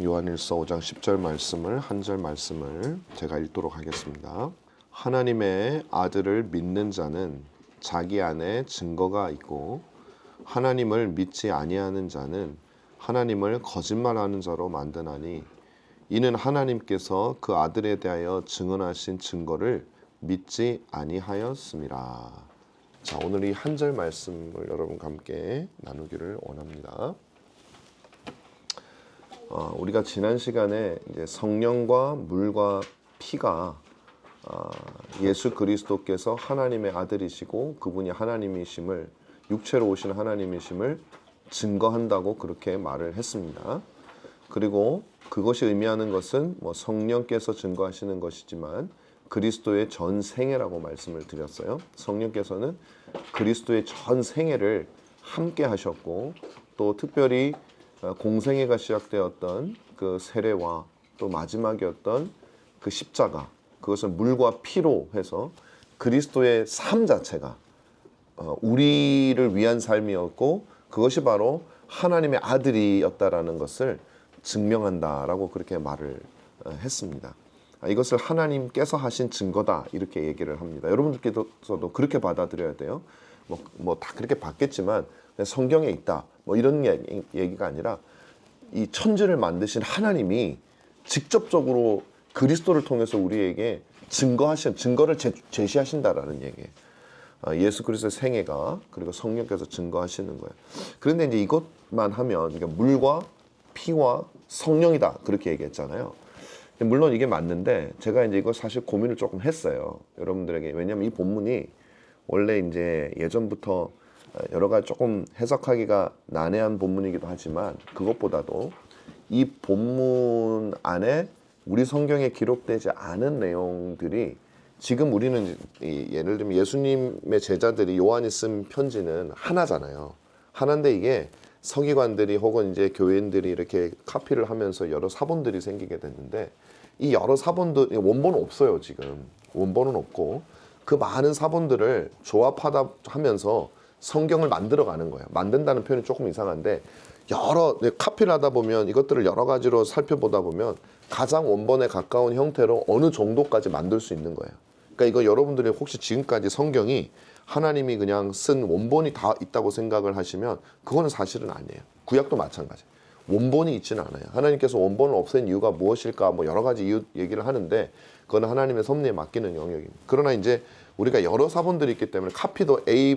요한일서 5장 10절 말씀을 한 절 말씀을 제가 읽도록 하겠습니다. 하나님의 아들을 믿는 자는 자기 안에 증거가 있고 하나님을 믿지 아니하는 자는 하나님을 거짓말하는 자로 만드나니 이는 하나님께서 그 아들에 대하여 증언하신 증거를 믿지 아니하였습니다. 자, 오늘 이 한 절 말씀을 여러분과 함께 나누기를 원합니다. 우리가 지난 시간에 이제 성령과 물과 피가 예수 그리스도께서 하나님의 아들이시고 그분이 하나님이심을 육체로 오신 하나님이심을 증거한다고 그렇게 말을 했습니다. 그리고 그것이 의미하는 것은 성령께서 증거하시는 것이지만 그리스도의 전 생애라고 말씀을 드렸어요. 성령께서는 그리스도의 전 생애를 함께 하셨고 또 특별히 공생애가 시작되었던 그 세례와 또 마지막이었던 그 십자가, 그것은 물과 피로 해서 그리스도의 삶 자체가 우리를 위한 삶이었고 그것이 바로 하나님의 아들이었다라는 것을 증명한다라고 그렇게 말을 했습니다. 이것을 하나님께서 하신 증거다 이렇게 얘기를 합니다. 여러분들께서도 그렇게 받아들여야 돼요. 다 그렇게 받겠지만 성경에 있다 이런 얘기가 아니라 이 천지를 만드신 하나님이 직접적으로 그리스도를 통해서 우리에게 증거를 제시하신다라는 얘기예요. 예수 그리스도의 생애가 그리고 성령께서 증거하시는 거예요. 그런데 이제 이것만 하면 그러니까 물과 피와 성령이다 그렇게 얘기했잖아요. 물론 이게 맞는데 제가 이제 이거 사실 고민을 조금 했어요. 여러분들에게. 왜냐하면 이 본문이 원래 이제 예전부터 여러 가지 조금 해석하기가 난해한 본문이기도 하지만 그것보다도 이 본문 안에 우리 성경에 기록되지 않은 내용들이 지금 우리는 예를 들면 예수님의 제자들이 요한이 쓴 편지는 하나잖아요. 하나인데 이게 서기관들이 혹은 이제 교인들이 이렇게 카피를 하면서 여러 사본들이 생기게 됐는데 이 여러 사본들 원본은 없어요. 지금 원본은 없고 그 많은 사본들을 조합하다 하면서 성경을 만들어가는 거예요. 만든다는 표현이 조금 이상한데 여러 카피를 하다 보면 이것들을 여러 가지로 살펴보다 보면 가장 원본에 가까운 형태로 어느 정도까지 만들 수 있는 거예요. 그러니까 이거 여러분들이 혹시 지금까지 성경이 하나님이 그냥 쓴 원본이 다 있다고 생각을 하시면 그거는 사실은 아니에요. 구약도 마찬가지. 원본이 있지는 않아요. 하나님께서 원본을 없앤 이유가 무엇일까 여러 가지 이유 얘기를 하는데 그건 하나님의 섭리에 맡기는 영역입니다. 그러나 이제 우리가 여러 사본들이 있기 때문에 카피도 A,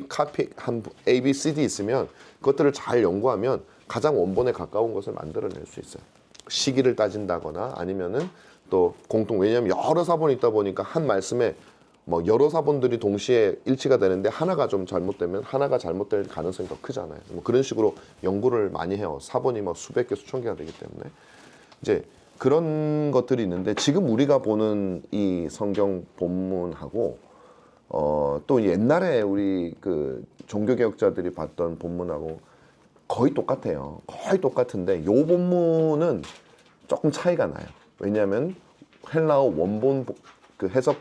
B, C, D 있으면 그것들을 잘 연구하면 가장 원본에 가까운 것을 만들어낼 수 있어요. 시기를 따진다거나 아니면은 또 왜냐하면 여러 사본이 있다 보니까 한 말씀에 여러 사본들이 동시에 일치가 되는데 하나가 좀 잘못되면 하나가 잘못될 가능성이 더 크잖아요. 그런 식으로 연구를 많이 해요. 사본이 수백 개, 수천 개가 되기 때문에 이제 그런 것들이 있는데 지금 우리가 보는 이 성경 본문하고 또 옛날에 우리 그 종교개혁자들이 봤던 본문하고 거의 똑같아요. 거의 똑같은데 요 본문은 조금 차이가 나요. 왜냐하면 헬라어 원본 그 해석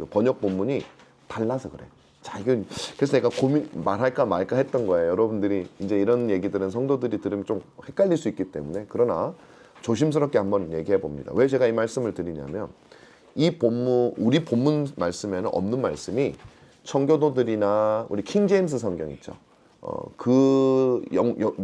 번역 본문이 달라서 그래. 자, 그래서 내가 말할까 말까 했던 거예요. 여러분들이 이제 이런 얘기들은 성도들이 들으면 좀 헷갈릴 수 있기 때문에 그러나 조심스럽게 한번 얘기해 봅니다. 왜 제가 이 말씀을 드리냐면 우리 본문 말씀에는 없는 말씀이 청교도들이나 우리 킹 제임스 성경 있죠. 그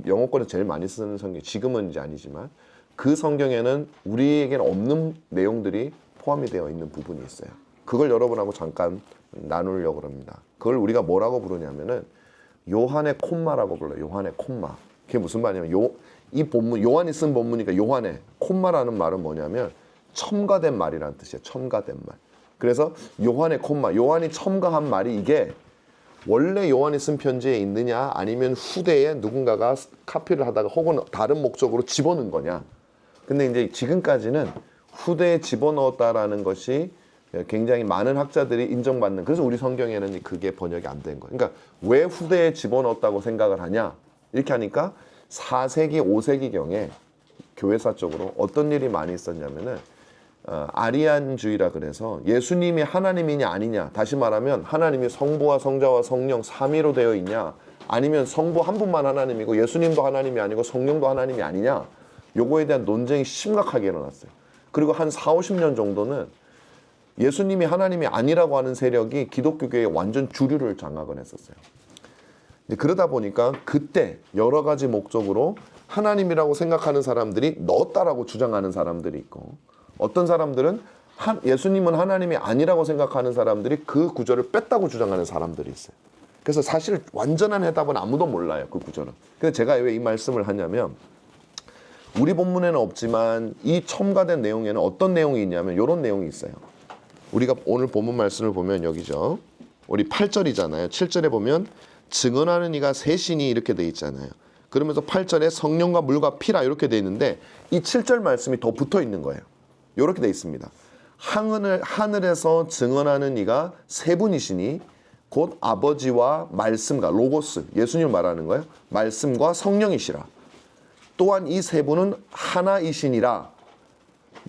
영어권에 제일 많이 쓰는 성경, 지금은 이제 아니지만 그 성경에는 우리에게는 없는 내용들이 포함이 되어 있는 부분이 있어요. 그걸 여러분하고 잠깐 나누려고 합니다. 그걸 우리가 뭐라고 부르냐면은 요한의 콤마라고 불러요. 요한의 콤마. 그게 무슨 말이냐면 이 본문, 요한이 쓴 본문이니까 요한의 콤마라는 말은 뭐냐면 첨가된 말이라는 뜻이에요. 첨가된 말. 그래서 요한의 콤마, 요한이 첨가한 말이 이게 원래 요한이 쓴 편지에 있느냐 아니면 후대에 누군가가 카피를 하다가 혹은 다른 목적으로 집어넣은 거냐. 근데 이제 지금까지는 후대에 집어넣었다라는 것이 굉장히 많은 학자들이 인정받는, 그래서 우리 성경에는 그게 번역이 안 된 거예요. 그러니까 왜 후대에 집어넣었다고 생각을 하냐 이렇게 하니까 4세기 5세기경에 교회사 쪽으로 어떤 일이 많이 있었냐면은 아리안주의라 그래서 예수님이 하나님이냐 아니냐, 다시 말하면 하나님이 성부와 성자와 성령 삼위로 되어 있냐 아니면 성부 한 분만 하나님이고 예수님도 하나님이 아니고 성령도 하나님이 아니냐, 요거에 대한 논쟁이 심각하게 일어났어요. 그리고 한 4, 50년 정도는 예수님이 하나님이 아니라고 하는 세력이 기독교계의 완전 주류를 장악을 했었어요. 그러다 보니까 그때 여러 가지 목적으로 하나님이라고 생각하는 사람들이 넣었다라고 주장하는 사람들이 있고, 어떤 사람들은 예수님은 하나님이 아니라고 생각하는 사람들이 그 구절을 뺐다고 주장하는 사람들이 있어요. 그래서 사실 완전한 해답은 아무도 몰라요, 그 구절은. 근데 제가 왜 이 말씀을 하냐면, 우리 본문에는 없지만 이 첨가된 내용에는 어떤 내용이 있냐면 이런 내용이 있어요. 우리가 오늘 본문 말씀을 보면 여기죠. 우리 8절이잖아요. 7절에 보면 증언하는 이가 셋이니 이렇게 돼 있잖아요. 그러면서 8절에 성령과 물과 피라 이렇게 돼 있는데, 이 7절 말씀이 더 붙어 있는 거예요. 이렇게 돼 있습니다. 하늘에서 증언하는 이가 세 분이시니 곧 아버지와 말씀과 로고스, 예수님을 말하는 거예요. 말씀과 성령이시라. 또한 이 세 분은 하나이시니라.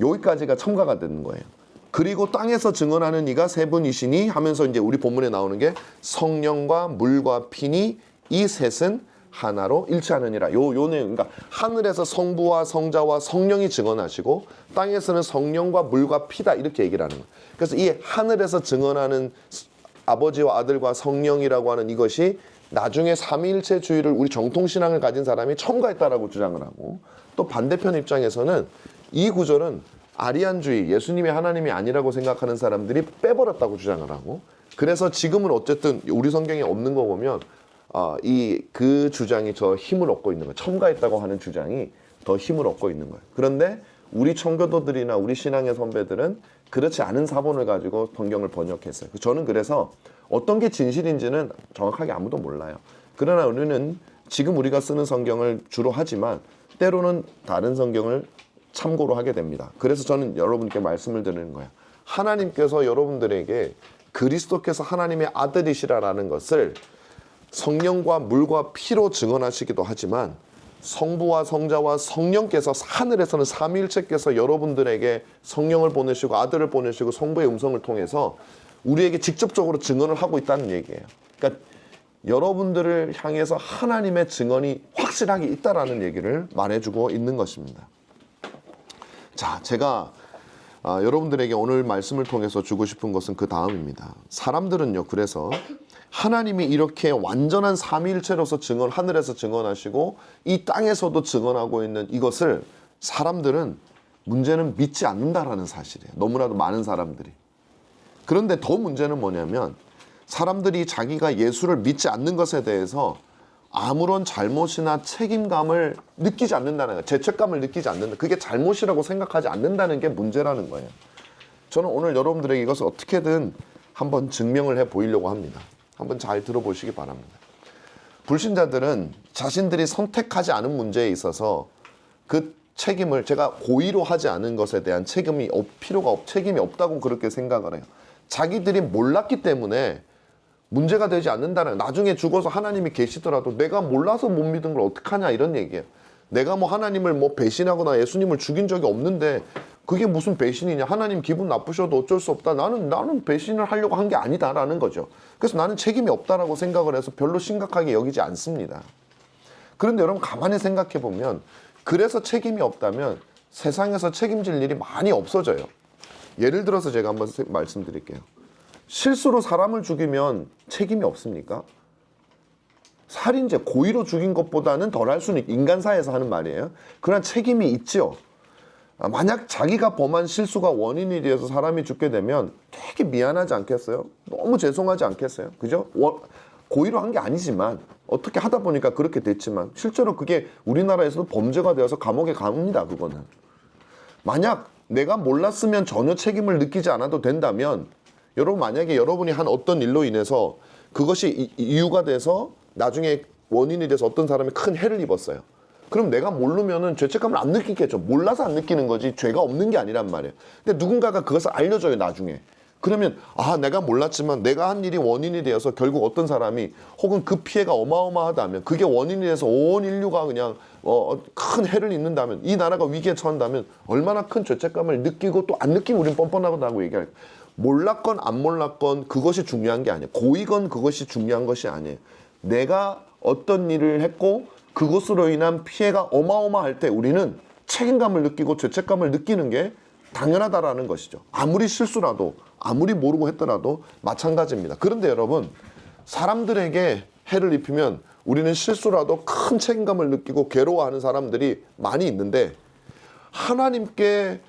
여기까지가 첨가가 되는 거예요. 그리고 땅에서 증언하는 이가 세 분이시니 하면서 이제 우리 본문에 나오는 게 성령과 물과 피니 이 셋은 하나로 일치하느니라. 요 내용, 그러니까 하늘에서 성부와 성자와 성령이 증언하시고 땅에서는 성령과 물과 피다 이렇게 얘기를 하는 거예요. 그래서 이 하늘에서 증언하는 아버지와 아들과 성령이라고 하는 이것이 나중에 삼위일체주의를 우리 정통신앙을 가진 사람이 첨가했다라고 주장을 하고, 또 반대편 입장에서는 이 구절은 아리안주의, 예수님이 하나님이 아니라고 생각하는 사람들이 빼버렸다고 주장을 하고, 그래서 지금은 어쨌든 우리 성경에 없는 거 보면 그 주장이 저 힘을 얻고 있는 거예요. 첨가했다고 하는 주장이 더 힘을 얻고 있는 거예요. 그런데 우리 청교도들이나 우리 신앙의 선배들은 그렇지 않은 사본을 가지고 성경을 번역했어요. 저는 그래서 어떤 게 진실인지는 정확하게 아무도 몰라요. 그러나 우리는 지금 우리가 쓰는 성경을 주로 하지만 때로는 다른 성경을 참고로 하게 됩니다. 그래서 저는 여러분께 말씀을 드리는 거예요. 하나님께서 여러분들에게 그리스도께서 하나님의 아들이시라는 것을 성령과 물과 피로 증언하시기도 하지만, 성부와 성자와 성령께서 하늘에서는 삼위일체께서 여러분들에게 성령을 보내시고 아들을 보내시고 성부의 음성을 통해서 우리에게 직접적으로 증언을 하고 있다는 얘기예요. 그러니까 여러분들을 향해서 하나님의 증언이 확실하게 있다라는 얘기를 말해주고 있는 것입니다. 자, 제가 여러분들에게 오늘 말씀을 통해서 주고 싶은 것은 그 다음입니다. 사람들은요, 그래서 하나님이 이렇게 완전한 삼위일체로서 하늘에서 증언하시고 이 땅에서도 증언하고 있는 이것을 사람들은 문제는 믿지 않는다라는 사실이에요. 너무나도 많은 사람들이. 그런데 더 문제는 뭐냐면, 사람들이 자기가 예수를 믿지 않는 것에 대해서 아무런 잘못이나 책임감을 느끼지 않는다는 거예요. 죄책감을 느끼지 않는다. 그게 잘못이라고 생각하지 않는다는 게 문제라는 거예요. 저는 오늘 여러분들에게 이것을 어떻게든 한번 증명을 해 보이려고 합니다. 한번 잘 들어보시기 바랍니다. 불신자들은 자신들이 선택하지 않은 문제에 있어서 그 책임을, 제가 고의로 하지 않은 것에 대한 책임이 없다고 그렇게 생각을 해요. 자기들이 몰랐기 때문에 문제가 되지 않는다는, 나중에 죽어서 하나님이 계시더라도 내가 몰라서 못 믿은 걸 어떡하냐 이런 얘기예요. 내가 하나님을 배신하거나 예수님을 죽인 적이 없는데 그게 무슨 배신이냐, 하나님 기분 나쁘셔도 어쩔 수 없다, 나는 배신을 하려고 한 게 아니다라는 거죠. 그래서 나는 책임이 없다라고 생각을 해서 별로 심각하게 여기지 않습니다. 그런데 여러분 가만히 생각해 보면, 그래서 책임이 없다면 세상에서 책임질 일이 많이 없어져요. 예를 들어서 제가 한번 말씀드릴게요. 실수로 사람을 죽이면 책임이 없습니까? 살인죄, 고의로 죽인 것보다는 덜할 수는 인간사에서 하는 말이에요. 그러나 책임이 있지요. 만약 자기가 범한 실수가 원인이 되어서 사람이 죽게 되면 되게 미안하지 않겠어요? 너무 죄송하지 않겠어요? 그죠? 고의로 한 게 아니지만 어떻게 하다 보니까 그렇게 됐지만 실제로 그게 우리나라에서도 범죄가 되어서 감옥에 갑니다. 그거는. 만약 내가 몰랐으면 전혀 책임을 느끼지 않아도 된다면, 여러분 만약에 여러분이 한 어떤 일로 인해서 그것이 이유가 돼서 나중에 원인이 돼서 어떤 사람이 큰 해를 입었어요. 그럼 내가 모르면은 죄책감을 안 느끼겠죠. 몰라서 안 느끼는 거지 죄가 없는 게 아니란 말이에요. 근데 누군가가 그것을 알려줘요, 나중에. 그러면 내가 몰랐지만 내가 한 일이 원인이 되어서 결국 어떤 사람이, 혹은 그 피해가 어마어마하다면, 그게 원인이 돼서 온 인류가 그냥 큰 해를 입는다면, 이 나라가 위기에 처한다면 얼마나 큰 죄책감을 느끼고 또 안 느끼면 우린 뻔뻔하다고 얘기할 거예요. 몰랐건 안 몰랐건 그것이 중요한 게 아니에요. 고의건 그것이 중요한 것이 아니에요. 내가 어떤 일을 했고 그것으로 인한 피해가 어마어마할 때 우리는 책임감을 느끼고 죄책감을 느끼는 게 당연하다라는 것이죠. 아무리 실수라도, 아무리 모르고 했더라도 마찬가지입니다. 그런데 여러분, 사람들에게 해를 입히면 우리는 실수라도 큰 책임감을 느끼고 괴로워하는 사람들이 많이 있는데, 하나님께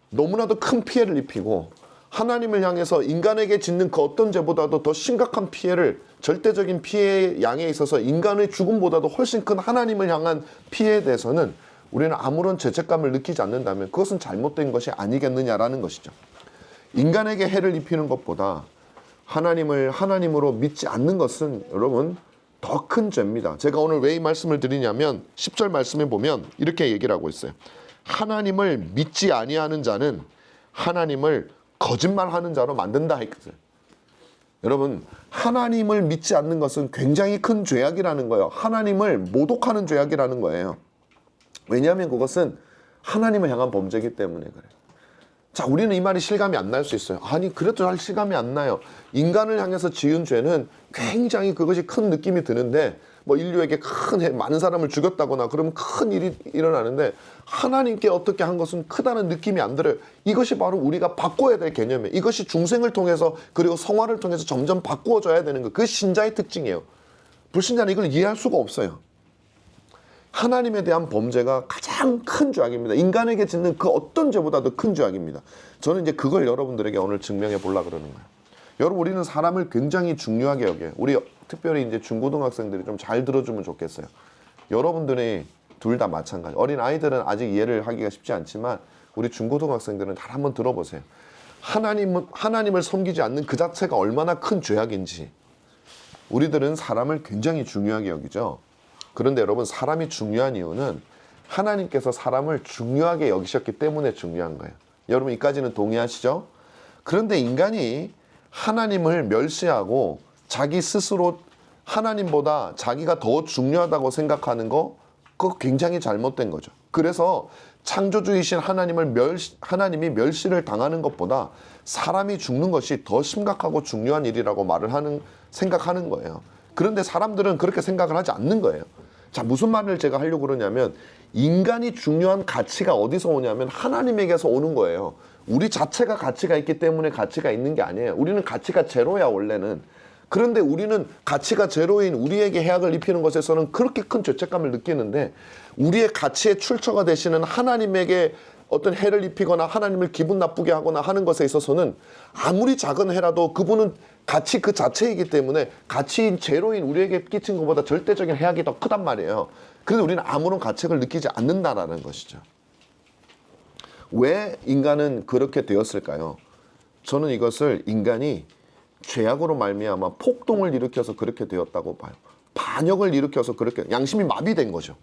너무나도 큰 피해를 입히고 하나님을 향해서 인간에게 짓는 그 어떤 죄보다도 더 심각한 피해를, 절대적인 피해의 양에 있어서 인간의 죽음보다도 훨씬 큰 하나님을 향한 피해에 대해서는 우리는 아무런 죄책감을 느끼지 않는다면 그것은 잘못된 것이 아니겠느냐라는 것이죠. 인간에게 해를 입히는 것보다 하나님을 하나님으로 믿지 않는 것은 여러분 더 큰 죄입니다. 제가 오늘 왜 이 말씀을 드리냐면 10절 말씀에 보면 이렇게 얘기를 하고 있어요. 하나님을 믿지 아니하는 자는 하나님을 거짓말하는 자로 만든다 했거든요. 여러분, 하나님을 믿지 않는 것은 굉장히 큰 죄악이라는 거예요. 하나님을 모독하는 죄악이라는 거예요. 왜냐하면 그것은 하나님을 향한 범죄이기 때문에 그래요. 자, 우리는 이 말이 실감이 안 날 수 있어요. 아니, 그래도 잘 실감이 안 나요. 인간을 향해서 지은 죄는 굉장히 그것이 큰 느낌이 드는데, 뭐 인류에게 많은 사람을 죽였다거나 그러면 큰 일이 일어나는데, 하나님께 어떻게 한 것은 크다는 느낌이 안 들어요. 이것이 바로 우리가 바꿔야 될 개념이에요. 이것이 중생을 통해서 그리고 성화를 통해서 점점 바꾸어져야 되는 거. 그게 신자의 특징이에요. 불신자는 이걸 이해할 수가 없어요. 하나님에 대한 범죄가 가장 큰 죄악입니다. 인간에게 짓는 그 어떤 죄보다도 큰 죄악입니다. 저는 이제 그걸 여러분들에게 오늘 증명해 보려고 그러는 거예요. 여러분, 우리는 사람을 굉장히 중요하게 여겨요. 우리 특별히 이제 중고등학생들이 좀 잘 들어주면 좋겠어요. 여러분들이 둘 다 마찬가지. 어린 아이들은 아직 이해를 하기가 쉽지 않지만 우리 중고등학생들은 잘 한번 들어보세요. 하나님을 섬기지 않는 그 자체가 얼마나 큰 죄악인지. 우리들은 사람을 굉장히 중요하게 여기죠. 그런데 여러분, 사람이 중요한 이유는 하나님께서 사람을 중요하게 여기셨기 때문에 중요한 거예요. 여러분, 이까지는 동의하시죠? 그런데 인간이 하나님을 멸시하고 자기 스스로 하나님보다 자기가 더 중요하다고 생각하는 거, 그거 굉장히 잘못된 거죠. 그래서 창조주이신 하나님이 멸시를 당하는 것보다 사람이 죽는 것이 더 심각하고 중요한 일이라고 생각하는 거예요. 그런데 사람들은 그렇게 생각을 하지 않는 거예요. 자, 무슨 말을 제가 하려고 그러냐면, 인간이 중요한 가치가 어디서 오냐면 하나님에게서 오는 거예요. 우리 자체가 가치가 있기 때문에 가치가 있는 게 아니에요. 우리는 가치가 제로야, 원래는. 그런데 우리는 가치가 제로인 우리에게 해악을 입히는 것에서는 그렇게 큰 죄책감을 느끼는데, 우리의 가치의 출처가 되시는 하나님에게 어떤 해를 입히거나 하나님을 기분 나쁘게 하거나 하는 것에 있어서는 아무리 작은 해라도 그분은 가치 그 자체이기 때문에 가치인 제로인 우리에게 끼친 것보다 절대적인 해악이 더 크단 말이에요. 그래서 우리는 아무런 가책을 느끼지 않는다라는 것이죠. 왜 인간은 그렇게 되었을까요? 저는 이것을 인간이 죄악으로 말미암아 폭동을 일으켜서 그렇게 되었다고 봐요. 반역을 일으켜서 그렇게 양심이 마비된 거죠.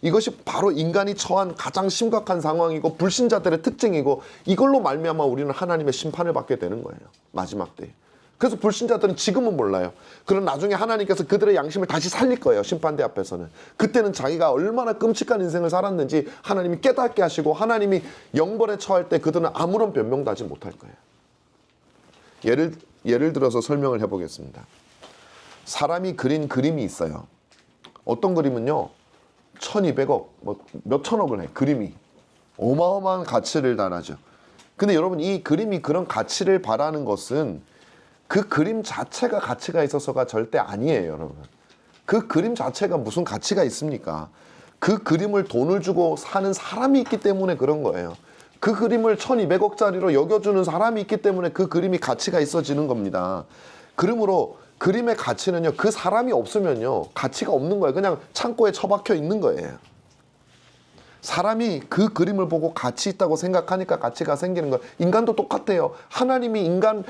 이것이 바로 인간이 처한 가장 심각한 상황이고 불신자들의 특징이고, 이걸로 말미암아 우리는 하나님의 심판을 받게 되는 거예요, 마지막 때에. 그래서 불신자들은 지금은 몰라요. 그럼 나중에 하나님께서 그들의 양심을 다시 살릴 거예요, 심판대 앞에서는. 그때는 자기가 얼마나 끔찍한 인생을 살았는지 하나님이 깨닫게 하시고, 하나님이 영벌에 처할 때 그들은 아무런 변명도 하지 못할 거예요. 예를 들어서 설명을 해보겠습니다. 사람이 그린 그림이 있어요. 어떤 그림은요, 1200억, 몇천억을 해, 그림이. 어마어마한 가치를 달하죠. 근데 여러분, 이 그림이 그런 가치를 바라는 것은 그 그림 자체가 가치가 있어서가 절대 아니에요, 여러분. 그 그림 자체가 무슨 가치가 있습니까? 그 그림을 돈을 주고 사는 사람이 있기 때문에 그런 거예요. 그 그림을 1200억짜리로 여겨주는 사람이 있기 때문에 그 그림이 가치가 있어지는 겁니다. 그러므로 그림의 가치는요, 그 사람이 없으면요, 가치가 없는 거예요. 그냥 창고에 처박혀 있는 거예요. 사람이 그 그림을 보고 가치 있다고 생각하니까 가치가 생기는 거예요. 인간도 똑같아요. 하나님이 인간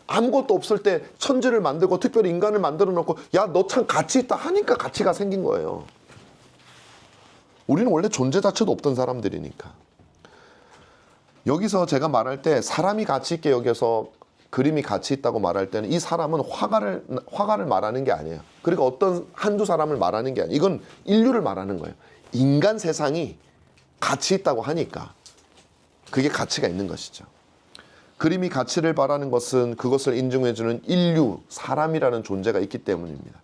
아무것도 없을 때 천지를 만들고 특별히 인간을 만들어 놓고, 야, 너 참 가치 있다 하니까 가치가 생긴 거예요. 우리는 원래 존재 자체도 없던 사람들이니까. 여기서 제가 말할 때 사람이 가치 있게 여겨서 그림이 가치 있다고 말할 때는 이 사람은 화가를 말하는 게 아니에요. 그리고 어떤 한두 사람을 말하는 게 아니에요. 이건 인류를 말하는 거예요. 인간 세상이 가치 있다고 하니까 그게 가치가 있는 것이죠. 그림이 가치를 바라는 것은 그것을 인정해주는 인류, 사람이라는 존재가 있기 때문입니다.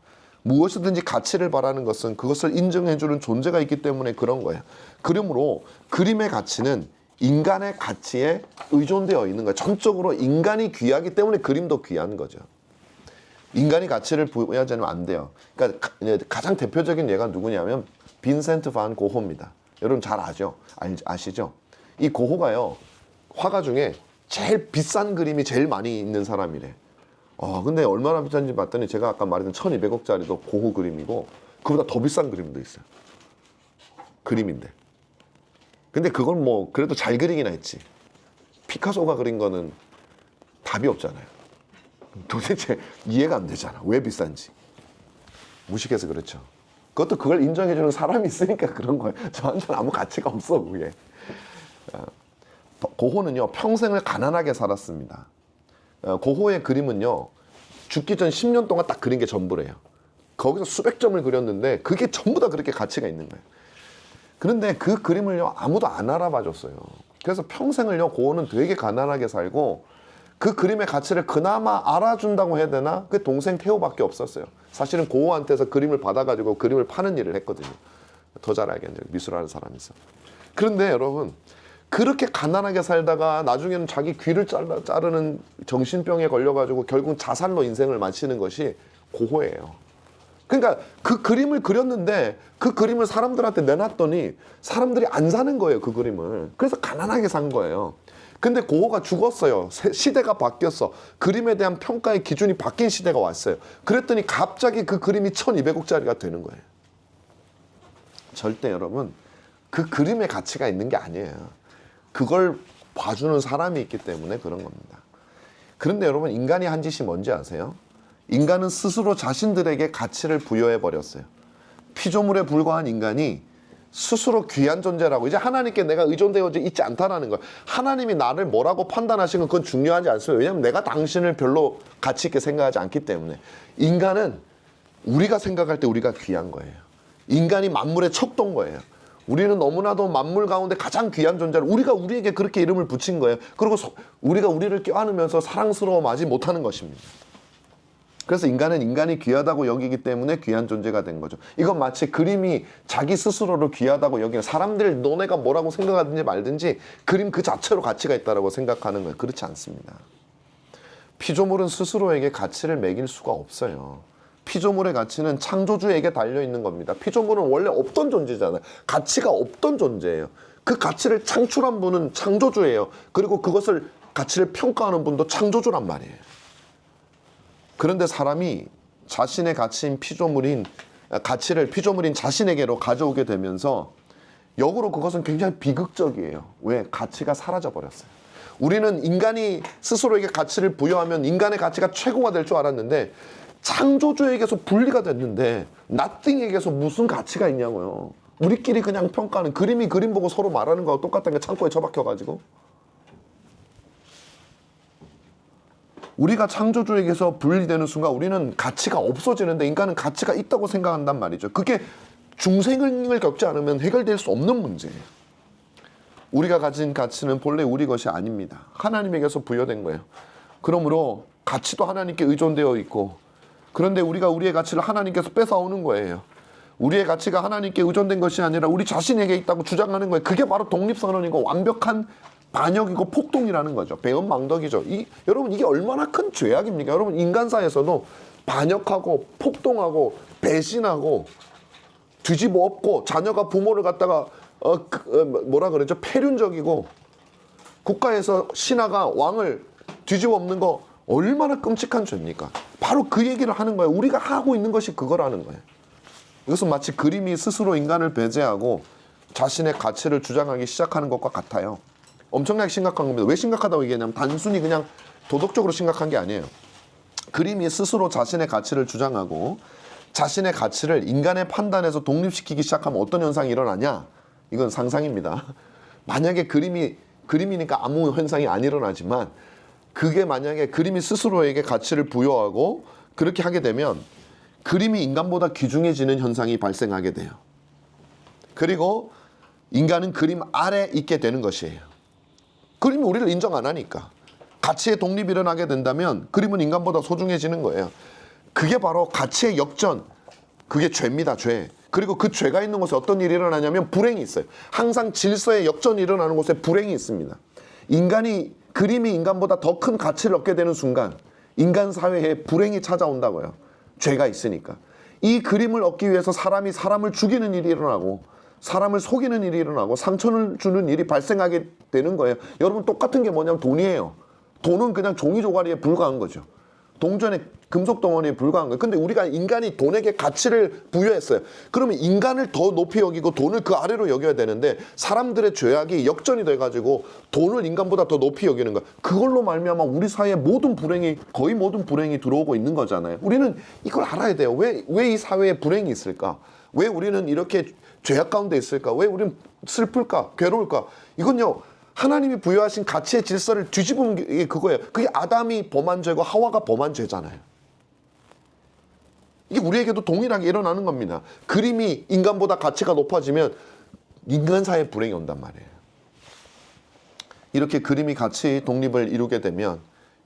무엇이든지 가치를 바라는 것은 그것을 인정해주는 존재가 있기 때문에 그런 거예요. 그러므로 그림의 가치는 인간의 가치에 의존되어 있는 거예요. 전적으로 인간이 귀하기 때문에 그림도 귀한 거죠. 인간이 가치를 부여하지 않으면 안 돼요. 그러니까 가장 대표적인 예가 누구냐면 빈센트 반 고호입니다. 여러분 잘 아시죠? 이 고호가요, 화가 중에 제일 비싼 그림이 제일 많이 있는 사람이래. 근데 얼마나 비싼지 봤더니 제가 아까 말했던 1200억짜리도 고호 그림이고 그보다 더 비싼 그림도 있어요. 그림인데. 근데 그건 뭐 그래도 잘 그리긴 했지. 피카소가 그린 거는 답이 없잖아요. 도대체 이해가 안 되잖아. 왜 비싼지. 무식해서 그렇죠. 그것도 그걸 인정해주는 사람이 있으니까 그런 거예요. 저한테는 아무 가치가 없어 그게. 고호는요 평생을 가난하게 살았습니다. 고호의 그림은요 죽기 전 10년 동안 딱 그린 게 전부래요. 거기서 수백 점을 그렸는데 그게 전부 다 그렇게 가치가 있는 거예요. 그런데 그 그림을요 아무도 안 알아봐 줬어요. 그래서 평생을요 고호는 되게 가난하게 살고 그 그림의 가치를 그나마 알아준다고 해야 되나? 그 동생 테오밖에 없었어요. 사실은 고호한테서 그림을 받아가지고 그림을 파는 일을 했거든요. 더 잘 알겠네요. 미술하는 사람이 있어. 그런데 여러분 그렇게 가난하게 살다가 나중에는 자기 귀를 자르는 정신병에 걸려가지고 결국 자살로 인생을 마치는 것이 고호예요. 그러니까 그 그림을 그렸는데 그 그림을 사람들한테 내놨더니 사람들이 안 사는 거예요. 그 그림을. 그래서 가난하게 산 거예요. 근데 고호가 죽었어요. 시대가 바뀌었어. 그림에 대한 평가의 기준이 바뀐 시대가 왔어요. 그랬더니 갑자기 그 그림이 1200억짜리가 되는 거예요. 절대 여러분 그 그림의 가치가 있는 게 아니에요. 그걸 봐주는 사람이 있기 때문에 그런 겁니다. 그런데 여러분 인간이 한 짓이 뭔지 아세요? 인간은 스스로 자신들에게 가치를 부여해 버렸어요. 피조물에 불과한 인간이 스스로 귀한 존재라고, 이제 하나님께 내가 의존되어 있지 않다라는 거예요. 하나님이 나를 뭐라고 판단하시는 건 그건 중요하지 않습니다. 왜냐하면 내가 당신을 별로 가치 있게 생각하지 않기 때문에. 인간은 우리가 생각할 때 우리가 귀한 거예요. 인간이 만물의 척도인 거예요. 우리는 너무나도 만물 가운데 가장 귀한 존재를 우리가 우리에게 그렇게 이름을 붙인 거예요. 그리고 우리가 우리를 껴안으면서 사랑스러워하지 못하는 것입니다. 그래서 인간은 인간이 귀하다고 여기기 때문에 귀한 존재가 된 거죠. 이건 마치 그림이 자기 스스로를 귀하다고 여기는, 사람들 너네가 뭐라고 생각하든지 말든지 그림 그 자체로 가치가 있다고 생각하는 거예요. 그렇지 않습니다. 피조물은 스스로에게 가치를 매길 수가 없어요. 피조물의 가치는 창조주에게 달려있는 겁니다. 피조물은 원래 없던 존재잖아요. 가치가 없던 존재예요. 그 가치를 창출한 분은 창조주예요. 그리고 그것을 가치를 평가하는 분도 창조주란 말이에요. 그런데 사람이 자신의 가치인 가치를 피조물인 자신에게로 가져오게 되면서 역으로 그것은 굉장히 비극적이에요. 왜? 가치가 사라져 버렸어요. 우리는 인간이 스스로에게 가치를 부여하면 인간의 가치가 최고가 될 줄 알았는데 창조주에게서 분리가 됐는데 nothing에게서 무슨 가치가 있냐고요. 우리끼리 그냥 평가하는, 그림이 그림 보고 서로 말하는 거하고 똑같다는 게 창고에 처박혀가지고. 우리가 창조주에게서 분리되는 순간 우리는 가치가 없어지는데 인간은 가치가 있다고 생각한단 말이죠. 그게 중생을 겪지 않으면 해결될 수 없는 문제예요. 우리가 가진 가치는 본래 우리 것이 아닙니다. 하나님에게서 부여된 거예요. 그러므로 가치도 하나님께 의존되어 있고, 그런데 우리가 우리의 가치를 하나님께서 뺏어오는 거예요. 우리의 가치가 하나님께 의존된 것이 아니라 우리 자신에게 있다고 주장하는 거예요. 그게 바로 독립선언이고 완벽한 반역이고 폭동이라는 거죠. 배은망덕이죠. 여러분 이게 얼마나 큰 죄악입니까? 여러분 인간사에서도 반역하고 폭동하고 배신하고 뒤집어 엎고 자녀가 부모를 갖다가 뭐라 그러죠? 폐륜적이고 국가에서 신하가 왕을 뒤집어 엎는 거 얼마나 끔찍한 죄입니까? 바로 그 얘기를 하는 거예요. 우리가 하고 있는 것이 그거라는 거예요. 이것은 마치 그림이 스스로 인간을 배제하고 자신의 가치를 주장하기 시작하는 것과 같아요. 엄청나게 심각한 겁니다. 왜 심각하다고 얘기하냐면 단순히 그냥 도덕적으로 심각한 게 아니에요. 그림이 스스로 자신의 가치를 주장하고 자신의 가치를 인간의 판단에서 독립시키기 시작하면 어떤 현상이 일어나냐? 이건 상상입니다. 만약에 그림이니까 아무 현상이 안 일어나지만 그게 만약에 그림이 스스로에게 가치를 부여하고 그렇게 하게 되면 그림이 인간보다 귀중해지는 현상이 발생하게 돼요. 그리고 인간은 그림 아래 있게 되는 것이에요. 그림이 우리를 인정 안 하니까. 가치의 독립이 일어나게 된다면 그림은 인간보다 소중해지는 거예요. 그게 바로 가치의 역전, 그게 죄입니다, 죄. 그리고 그 죄가 있는 곳에 어떤 일이 일어나냐면 불행이 있어요. 항상 질서의 역전이 일어나는 곳에 불행이 있습니다. 그림이 인간보다 더 큰 가치를 얻게 되는 순간 인간 사회에 불행이 찾아온다고요. 죄가 있으니까. 이 그림을 얻기 위해서 사람이 사람을 죽이는 일이 일어나고 사람을 속이는 일이 일어나고 상처를 주는 일이 발생하게 되는 거예요. 여러분, 똑같은 게 뭐냐면 돈이에요. 돈은 그냥 종이 조각에 불과한 거죠. 동전의 금속 덩어리에 불과한 거예요. 근데 우리가 인간이 돈에게 가치를 부여했어요. 그러면 인간을 더 높이 여기고 돈을 그 아래로 여겨야 되는데 사람들의 죄악이 역전이 돼가지고 돈을 인간보다 더 높이 여기는 거예요. 그걸로 말미암아 우리 사회에 거의 모든 불행이 들어오고 있는 거잖아요. 우리는 이걸 알아야 돼요. 왜 이 사회에 불행이 있을까? 왜 우리는 이렇게 죄악 가운데 있을까? 왜 우리는 슬플까? 괴로울까? 이건요, 하나님이 부여하신 가치의 질서를 뒤집은 게 그거예요. 그게 아담이 범한 죄고 하와가 범한 죄잖아요. 이게 우리에게도 동일하게 일어나는 겁니다. 그림이 인간보다 가치가 높아지면 인간 사회에 불행이 온단 말이에요. 이렇게 그림이 가치 독립을 이루게 되면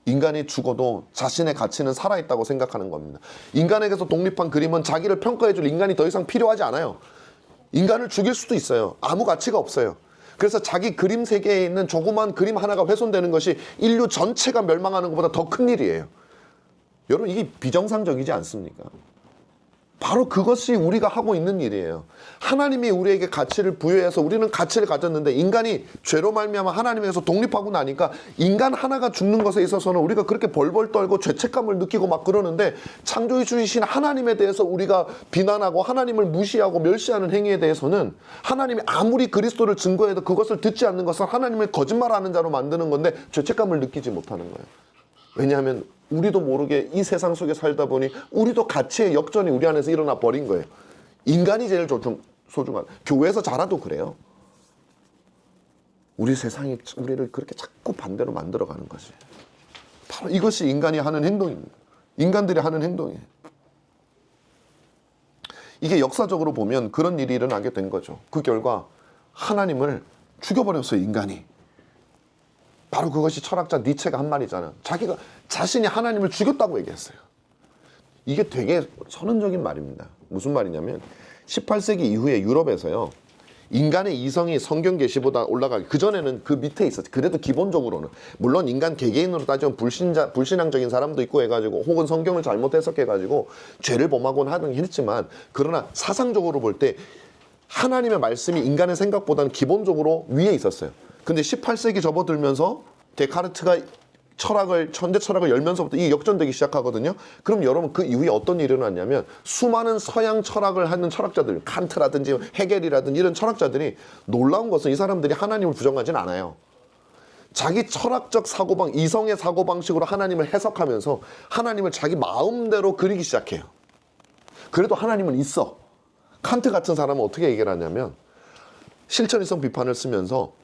인간이 죽어도 자신의 가치는 살아있다고 생각하는 겁니다. 인간에게서 독립한 그림은 자기를 평가해줄 인간이 더 이상 필요하지 않아요. 인간을 죽일 수도 있어요. 아무 가치가 없어요. 그래서 자기 그림 세계에 있는 조그만 그림 하나가 훼손되는 것이 인류 전체가 멸망하는 것보다 더 큰 일이에요. 여러분, 이게 비정상적이지 않습니까? 바로 그것이 우리가 하고 있는 일이에요. 하나님이 우리에게 가치를 부여해서 우리는 가치를 가졌는데 인간이 죄로 말미암아 하나님에게서 독립하고 나니까 인간 하나가 죽는 것에 있어서는 우리가 그렇게 벌벌 떨고 죄책감을 느끼고 막 그러는데 창조해 주신 하나님에 대해서 우리가 비난하고 하나님을 무시하고 멸시하는 행위에 대해서는 하나님이 아무리 그리스도를 증거해도 그것을 듣지 않는 것은 하나님을 거짓말하는 자로 만드는 건데 죄책감을 느끼지 못하는 거예요. 왜냐하면 우리도 모르게 이 세상 속에 살다 보니 우리도 가치의 역전이 우리 안에서 일어나 버린 거예요. 인간이 제일 소중한. 교회에서 자라도 그래요. 우리 세상이 우리를 그렇게 자꾸 반대로 만들어가는 것이. 바로 이것이 인간이 하는 행동입니다. 인간들이 하는 행동이에요. 이게 역사적으로 보면 그런 일이 일어나게 된 거죠. 그 결과 하나님을 죽여버렸어요, 인간이. 바로 그것이 철학자 니체가 한 말이잖아요. 자신이 하나님을 죽였다고 얘기했어요. 이게 되게 선언적인 말입니다. 무슨 말이냐면 18세기 이후에 유럽에서요, 인간의 이성이 성경 계시보다 올라가기 그전에는 그 밑에 있었죠. 그래도 기본적으로는 물론 인간 개개인으로 따지면 불신앙적인 사람도 있고 해가지고 혹은 성경을 잘못 해석해가지고 죄를 범하곤 하긴 했지만 그러나 사상적으로 볼 때 하나님의 말씀이 인간의 생각보다는 기본적으로 위에 있었어요. 근데 18세기 접어들면서 데카르트가 천대 철학을 열면서부터 이게 역전되기 시작하거든요. 그럼 여러분, 그 이후에 어떤 일이 일어났냐면 수많은 서양 철학을 하는 철학자들, 칸트라든지 헤겔이라든지 이런 철학자들이, 놀라운 것은 이 사람들이 하나님을 부정하진 않아요. 자기 철학적 사고방, 이성의 사고방식으로 하나님을 해석하면서 하나님을 자기 마음대로 그리기 시작해요. 그래도 하나님은 있어. 칸트 같은 사람은 어떻게 얘기를 하냐면 실천이성 비판을 쓰면서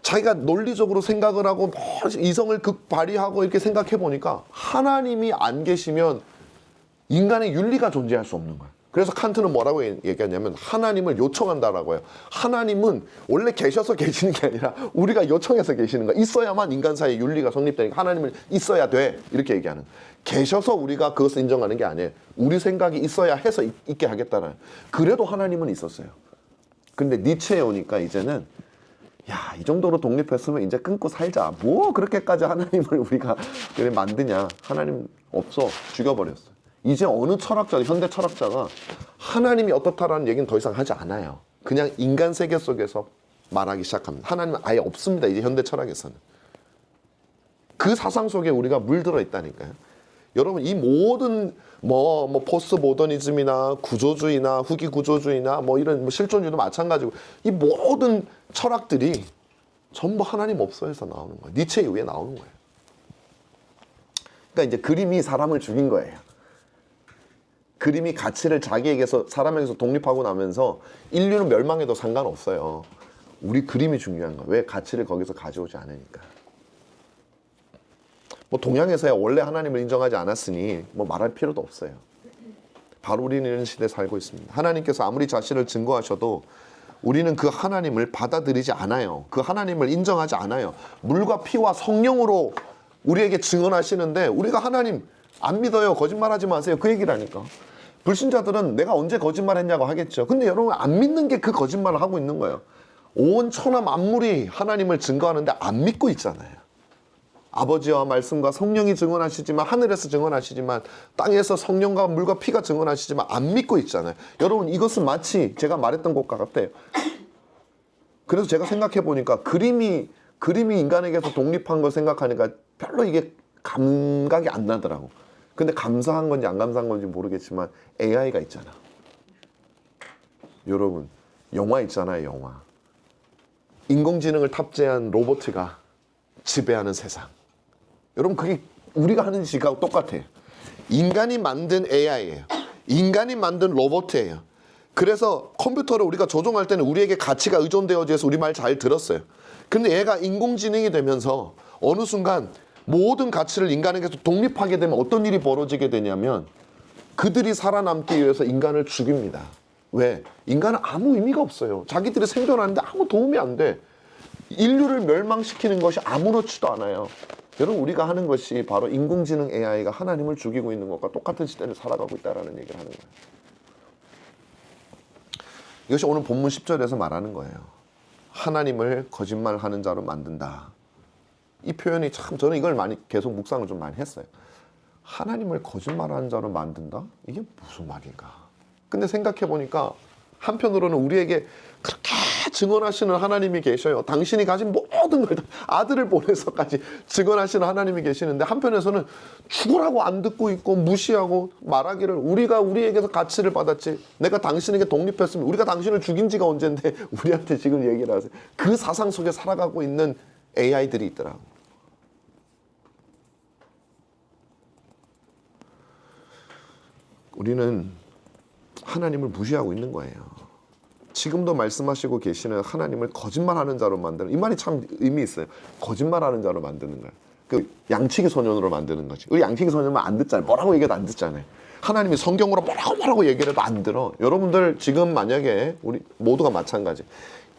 자기가 논리적으로 생각을 하고 이성을 발휘하고 이렇게 생각해 보니까 하나님이 안 계시면 인간의 윤리가 존재할 수 없는 거예요. 그래서 칸트는 뭐라고 얘기하냐면 하나님을 요청한다라고 해요. 하나님은 원래 계셔서 계시는 게 아니라 우리가 요청해서 계시는 거야. 있어야만 인간 사이의 윤리가 성립되니까 하나님을 있어야 돼, 이렇게 얘기하는. 계셔서 우리가 그것을 인정하는 게 아니에요. 우리 생각이 있어야 해서 있게 하겠다는. 그래도 하나님은 있었어요. 근데 니체에 오니까 이제는 야, 이 정도로 독립했으면 이제 끊고 살자. 뭐 그렇게까지 하나님을 우리가 그래 만드냐. 하나님 없어. 죽여버렸어. 이제 어느 철학자, 현대 철학자가 하나님이 어떻다라는 얘기는 더 이상 하지 않아요. 그냥 인간 세계 속에서 말하기 시작합니다. 하나님은 아예 없습니다. 이제 현대 철학에서는. 그 사상 속에 우리가 물들어 있다니까요. 여러분, 이 모든 포스트 모더니즘이나 구조주의나 후기 구조주의나 이런 실존주의도 마찬가지고 이 모든 철학들이 전부 하나님 없어에서 나오는 거예요. 니체 이후에 나오는 거예요. 그러니까 이제 그림이 사람을 죽인 거예요. 그림이 가치를 자기에게서, 사람에게서 독립하고 나면서 인류는 멸망해도 상관없어요. 우리 그림이 중요한 거예요. 왜? 가치를 거기서 가져오지 않으니까. 동양에서야 원래 하나님을 인정하지 않았으니 말할 필요도 없어요. 바로 우리는 이런 시대에 살고 있습니다. 하나님께서 아무리 자신을 증거하셔도 우리는 그 하나님을 받아들이지 않아요. 그 하나님을 인정하지 않아요. 물과 피와 성령으로 우리에게 증언하시는데 우리가 하나님 안 믿어요. 거짓말하지 마세요. 그 얘기라니까. 불신자들은 내가 언제 거짓말했냐고 하겠죠. 근데 여러분 안 믿는 게 그 거짓말을 하고 있는 거예요. 온 천하 만물이 하나님을 증거하는데 안 믿고 있잖아요. 아버지와 말씀과 성령이 증언하시지만, 하늘에서 증언하시지만, 땅에서 성령과 물과 피가 증언하시지만 안 믿고 있잖아요. 여러분 이것은 마치 제가 말했던 것과 같아요. 그래서 제가 생각해 보니까 그림이 인간에게서 독립한 걸 생각하니까 별로 이게 감각이 안 나더라고. 근데 감사한 건지 안 감사한 건지 모르겠지만 AI가 있잖아. 여러분 영화 있잖아요. 영화. 인공지능을 탑재한 로봇가 지배하는 세상. 여러분 그게 우리가 하는 짓하고 똑같아요. 인간이 만든 AI예요. 인간이 만든 로봇이에요. 그래서 컴퓨터를 우리가 조종할 때는 우리에게 가치가 의존되어져 있어서 우리 말 잘 들었어요. 근데 얘가 인공지능이 되면서 어느 순간 모든 가치를 인간에게서 독립하게 되면 어떤 일이 벌어지게 되냐면 그들이 살아남기 위해서 인간을 죽입니다. 왜? 인간은 아무 의미가 없어요. 자기들이 생존하는데 아무 도움이 안 돼. 인류를 멸망시키는 것이 아무렇지도 않아요. 여러분 우리가 하는 것이 바로 인공지능 AI가 하나님을 죽이고 있는 것과 똑같은 시대를 살아가고 있다는 얘기를 하는 거예요. 이것이 오늘 본문 10절에서 말하는 거예요. 하나님을 거짓말하는 자로 만든다. 이 표현이 참 저는 이걸 많이 계속 묵상을 좀 많이 했어요. 하나님을 거짓말하는 자로 만든다? 이게 무슨 말인가? 근데 생각해 보니까 한편으로는 우리에게 그렇게 증언하시는 하나님이 계셔요. 당신이 가진 모든 걸 다 아들을 보내서까지 증언하시는 하나님이 계시는데 한편에서는 죽으라고 안 듣고 있고 무시하고 말하기를 우리가 우리에게서 가치를 받았지. 내가 당신에게 독립했으면 우리가 당신을 죽인 지가 언젠데 우리한테 지금 얘기를 하세요. 그 사상 속에 살아가고 있는 AI들이 있더라고. 우리는 하나님을 무시하고 있는 거예요. 지금도 말씀하시고 계시는 하나님을 거짓말하는 자로 만드는, 이 말이 참 의미 있어요. 거짓말하는 자로 만드는 거예요. 그 양치기 소년으로 만드는 거지. 우리 양치기 소년은 안 듣잖아요. 뭐라고 얘기해도 안 듣잖아요. 하나님이 성경으로 뭐라고 얘기를 해도 안 들어. 여러분들 지금 만약에 우리 모두가 마찬가지.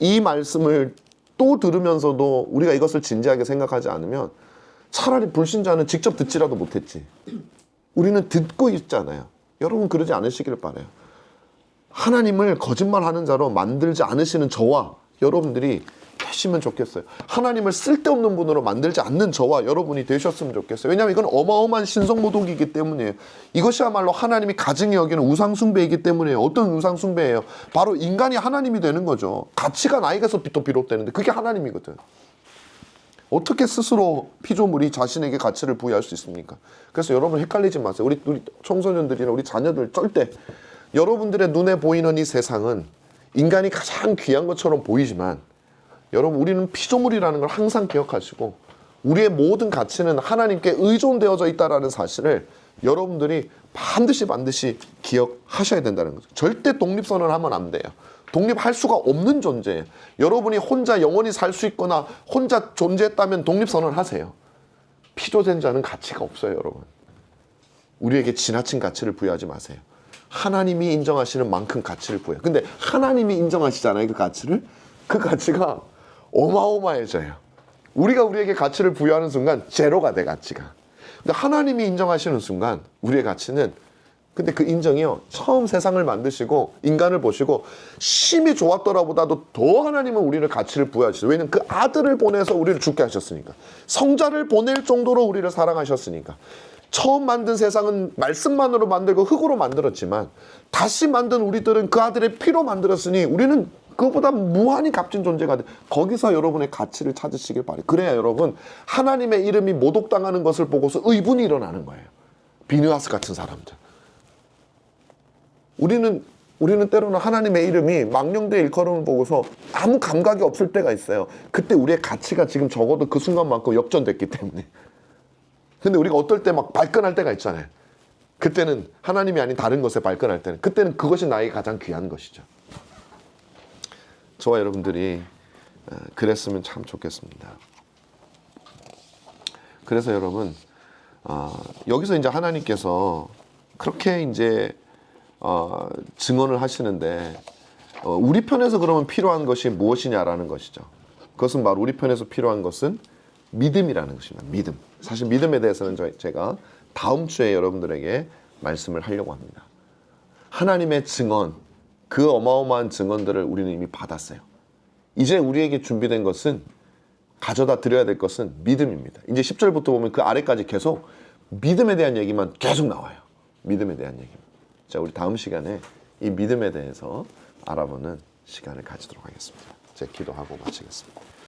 이 말씀을 또 들으면서도 우리가 이것을 진지하게 생각하지 않으면 차라리 불신자는 직접 듣지라도 못했지. 우리는 듣고 있잖아요. 여러분 그러지 않으시길 바라요. 하나님을 거짓말하는 자로 만들지 않으시는 저와 여러분들이 되시면 좋겠어요. 하나님을 쓸데없는 분으로 만들지 않는 저와 여러분이 되셨으면 좋겠어요. 왜냐하면 이건 어마어마한 신성모독이기 때문이에요. 이것이야말로 하나님이 가증히 여기는 우상숭배이기 때문이에요. 어떤 우상숭배예요? 바로 인간이 하나님이 되는 거죠. 가치가 나에게서 비롯되는데 그게 하나님이거든. 어떻게 스스로 피조물이 자신에게 가치를 부여할 수 있습니까? 그래서 여러분 헷갈리지 마세요. 우리 청소년들이나 우리 자녀들 절대 여러분들의 눈에 보이는 이 세상은 인간이 가장 귀한 것처럼 보이지만 여러분 우리는 피조물이라는 걸 항상 기억하시고 우리의 모든 가치는 하나님께 의존되어져 있다는 사실을 여러분들이 반드시 기억하셔야 된다는 거죠. 절대 독립선언을 하면 안 돼요. 독립할 수가 없는 존재예요. 여러분이 혼자 영원히 살 수 있거나 혼자 존재했다면 독립선언을 하세요. 피조된 자는 가치가 없어요. 여러분. 우리에게 지나친 가치를 부여하지 마세요. 하나님이 인정하시는 만큼 가치를 부여해요. 근데 하나님이 인정하시잖아요. 그 가치를. 그 가치가 어마어마해져요. 우리가 우리에게 가치를 부여하는 순간 제로가 돼 가치가. 근데 하나님이 인정하시는 순간 우리의 가치는 근데 그 인정이요. 처음 세상을 만드시고 인간을 보시고 심히 좋았더라보다도 더 하나님은 우리를 가치를 부여하시죠. 왜냐하면 그 아들을 보내서 우리를 죽게 하셨으니까. 성자를 보낼 정도로 우리를 사랑하셨으니까. 처음 만든 세상은 말씀만으로 만들고 흙으로 만들었지만 다시 만든 우리들은 그 아들의 피로 만들었으니 우리는 그것보다 무한히 값진 존재가 돼. 거기서 여러분의 가치를 찾으시길 바래요. 그래야 여러분 하나님의 이름이 모독당하는 것을 보고서 의분이 일어나는 거예요. 비느하스 같은 사람들. 우리는 때로는 하나님의 이름이 망령된 일컬음을 보고서 아무 감각이 없을 때가 있어요. 그때 우리의 가치가 지금 적어도 그 순간만큼 역전됐기 때문에. 근데 우리가 어떨 때 막 발끈할 때가 있잖아요. 그때는 하나님이 아닌 다른 것에 발끈할 때는 그때는 그것이 나에게 가장 귀한 것이죠. 저와 여러분들이 그랬으면 참 좋겠습니다. 그래서 여러분 여기서 이제 하나님께서 그렇게 이제 증언을 하시는데 우리 편에서 그러면 필요한 것이 무엇이냐라는 것이죠. 그것은 바로 우리 편에서 필요한 것은 믿음이라는 것입니다. 믿음. 사실 믿음에 대해서는 제가 다음 주에 여러분들에게 말씀을 하려고 합니다. 하나님의 증언, 그 어마어마한 증언들을 우리는 이미 받았어요. 이제 우리에게 준비된 것은, 가져다 드려야 될 것은 믿음입니다. 이제 10절부터 보면 그 아래까지 계속 믿음에 대한 얘기만 계속 나와요. 믿음에 대한 얘기입니다. 자, 우리 다음 시간에 이 믿음에 대해서 알아보는 시간을 가지도록 하겠습니다. 제가 기도하고 마치겠습니다.